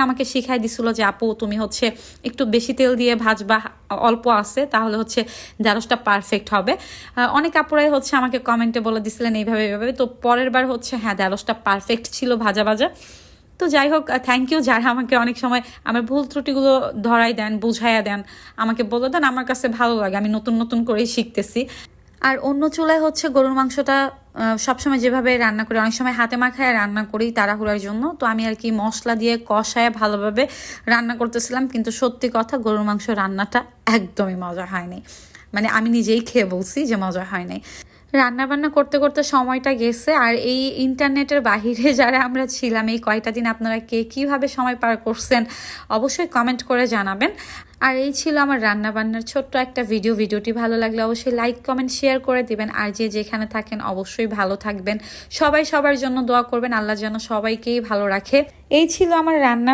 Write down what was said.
আমাকে শিখাই দিছিল যে আপু তুমি হচ্ছে একটু বেশি তেল দিয়ে ভাজবা, অল্প আছে, তাহলে হচ্ছে ঢ্যাঁড়সটা পারফেক্ট হবে। অনেক আপুরাই হচ্ছে আমাকে কমেন্টে বলে দিছিলেন এইভাবে এইভাবে। তো পরের বার হচ্ছে হ্যাঁ ঢ্যাঁড়সটা পারফেক্ট ছিল ভাজা ভাজা। তো যাই হোক, থ্যাংক ইউ যারা আমাকে অনেক সময় আমার ভুল ত্রুটিগুলো ধরাই দেন, বুঝাইয়া দেন, আমাকে বলে দেন। আমার কাছে ভালো লাগে, আমি নতুন নতুন করেই শিখতেছি। আর অন্য চুলায় হচ্ছে গরুর মাংসটা সবসময় যেভাবে রান্না করি, অনেক সময় হাতে মাখায় রান্না করি তাড়াহুড়ার জন্য। তো আমি আর কি মশলা দিয়ে কষায় ভালোভাবে রান্না করতেছিলাম, কিন্তু সত্যি কথা গরুর মাংস রান্নাটা একদমই মজা হয়নি। মানে আমি নিজেই খেয়ে বলছি যে মজা হয় নাই। রান্না বান্না করতে করতে সময়টা গেছে। আর এই ইন্টারনেটের বাহিরে যারা আমরা ছিলাম এই কয়টা দিন, আপনারা কে কীভাবে সময় পার করছেন অবশ্যই কমেন্ট করে জানাবেন। আর এই ছিল আমার রান্না বান্নার ছোট্ট একটা ভিডিওটি ভালো লাগলে অবশ্যই লাইক কমেন্ট শেয়ার করে দিবেন। আর যে যেখানে থাকেন অবশ্যই ভালো থাকবেন, সবাই সবার জন্য দোয়া করবেন, আল্লাহ যেন সবাইকেই ভালো রাখে। এই ছিল আমার রান্না